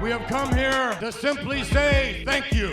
We have come here to simply say thank you.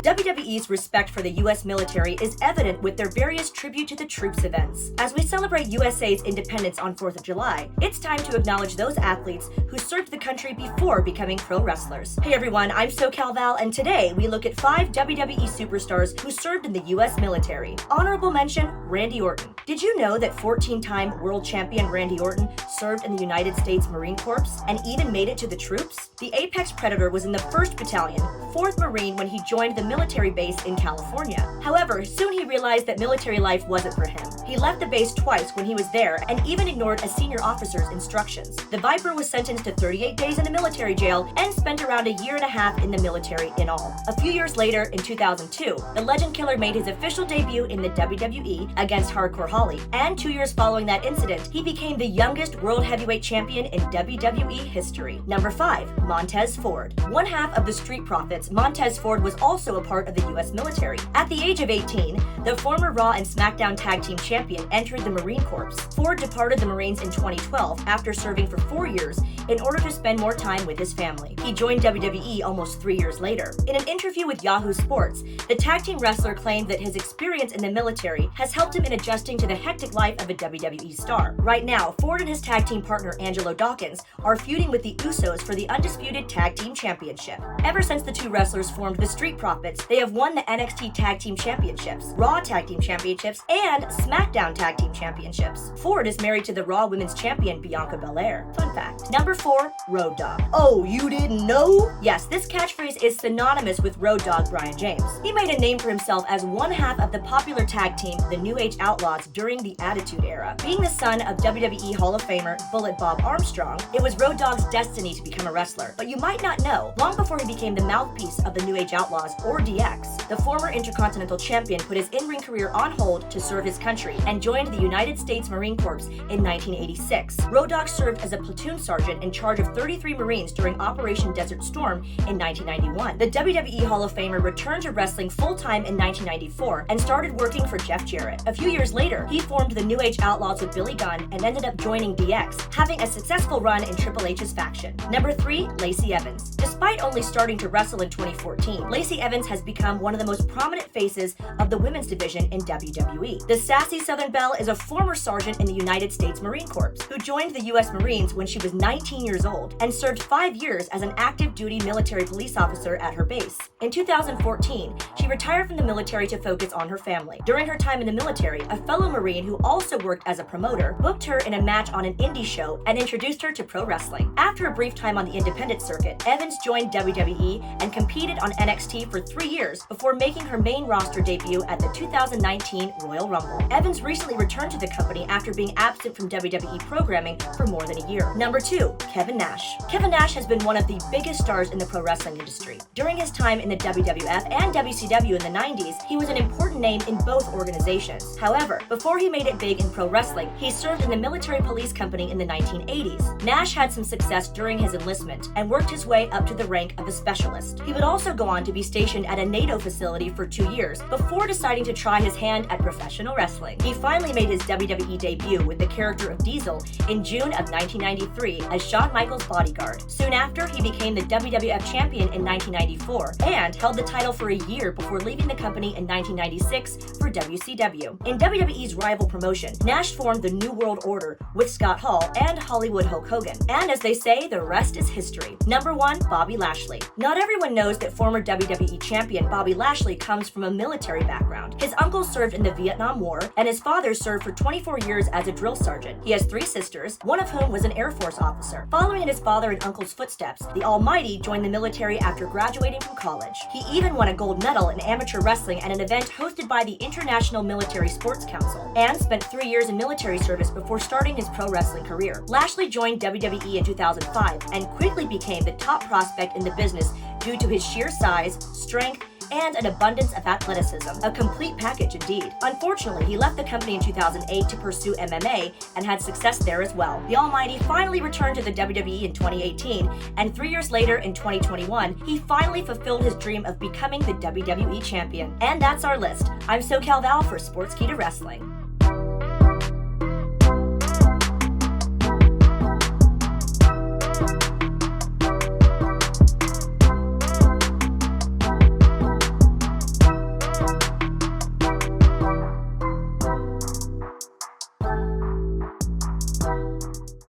WWE's respect for the U.S. military is evident with their various tribute to the troops events. As we celebrate USA's independence on 4th of July, it's time to acknowledge those athletes who served the country before becoming pro wrestlers. Hey everyone, I'm SoCal Val, and today we look at 5 WWE superstars who served in the U.S. military. Honorable mention, Randy Orton. Did you know that 14-time world champion Randy Orton served in the United States Marine Corps and even made it to the troops? The Apex Predator was in the 1st Battalion, 4th Marine when he joined the military base in California. However, soon he realized that military life wasn't for him. He left the base twice when he was there and even ignored a senior officer's instructions. The Viper was sentenced to 38 days in a military jail and spent around a year and a half in the military in all. A few years later, in 2002, the Legend Killer made his official debut in the WWE against Hardcore Holly, and 2 years following that incident, he became the youngest World Heavyweight Champion in WWE history. Number 5. Montez Ford. One half of the Street Profits, Montez Ford was also a part of the U.S. military. At the age of 18, the former Raw and SmackDown Tag Team Champion entered the Marine Corps. Ford departed the Marines in 2012 after serving for 4 years in order to spend more time with his family. He joined WWE almost 3 years later. In an interview with Yahoo Sports, the tag team wrestler claimed that his experience in the military has helped him in adjusting to the hectic life of a WWE star. Right now, Ford and his tag team partner Angelo Dawkins are feuding with the Usos for the undisputed Tag Team Championship. Ever since the two wrestlers formed the Street Profits, they have won the NXT Tag Team Championships, Raw Tag Team Championships, and SmackDown Tag Team Championships. Ford is married to the Raw Women's Champion Bianca Belair. Fun fact. Number 4, Road Dogg. Oh, you didn't know? Yes, this catchphrase is synonymous with Road Dogg Brian James. He made a name for himself as one half of the popular tag team, the New Age Outlaws, during the Attitude Era. Being the son of WWE Hall of Famer Bullet Bob Armstrong, it was Road Dogg's destiny to become a wrestler. But you might not know, long before he became the mouthpiece of the New Age Outlaws, or DX, the former Intercontinental Champion put his in-ring career on hold to serve his country and joined the United States Marine Corps in 1986. Road Dogg served as a platoon sergeant in charge of 33 Marines during Operation Desert Storm in 1991. The WWE Hall of Famer returned to wrestling full-time in 1994 and started working for Jeff Jarrett. A few years later, he formed the New Age Outlaws with Billy Gunn and ended up joining DX, having a successful run in Triple H's faction. Number 3, Lacey Evans. Despite only starting to wrestle in 2014, Lacey Evans has become one of the most prominent faces of the women's division in WWE. The sassy Southern Belle is a former sergeant in the United States Marine Corps who joined the U.S. Marines when she was 19 years old and served 5 years as an active duty military police officer at her base. In 2014, she retired from the military to focus on her family. During her time in the military, a fellow Marine who also worked as a promoter booked her in a match on an indie show and introduced her to pro wrestling. After a brief time on the independent circuit, Evans joined WWE and competed on NXT for 3 years before making her main roster debut at the 2019 Royal Rumble. Evans recently returned to the company after being absent from WWE programming for more than a year. Number 2, Kevin Nash. Kevin Nash has been one of the biggest stars in the pro wrestling industry. During his time in the WWF and WCW in the 90s, he was an important name in both organizations. However, before he made it big in pro wrestling, he served in the military police company in the 1980s. Nash had some success during his enlistment and worked his way up to the rank of a specialist. He would also go on to be stationed at a NATO facility for 2 years before deciding to try his hand at professional wrestling. He finally made his WWE debut with the character of Diesel in June of 1993 as Shawn Michaels' bodyguard. Soon after, he became the WWF champion in 1994 and held the title for a year before leaving the company in 1996 for WCW. In WWE's rival promotion, Nash formed the New World Order with Scott Hall and Hollywood Hulk Hogan. And as they say, the rest is history. Number 1, Bobby Lashley. Not everyone knows that former WWE champion Bobby Lashley comes from a military background. His uncle served in the Vietnam War, and his father served for 24 years as a drill sergeant. He has 3 sisters, one of whom was an Air Force officer. Following in his father and uncle's footsteps, the Almighty joined the military after graduating from college. He even won a gold medal in amateur wrestling at an event hosted by the International Military Sports Council, and spent 3 years in military service before starting his pro wrestling career. Lashley joined WWE in 2005 and quickly became the top prospect in the business due to his sheer size, strength, and an abundance of athleticism. A complete package indeed. Unfortunately, he left the company in 2008 to pursue MMA and had success there as well. The Almighty finally returned to the WWE in 2018, and 3 years later in 2021, he finally fulfilled his dream of becoming the WWE champion. And that's our list. I'm SoCal Val for Sportskeeda Wrestling.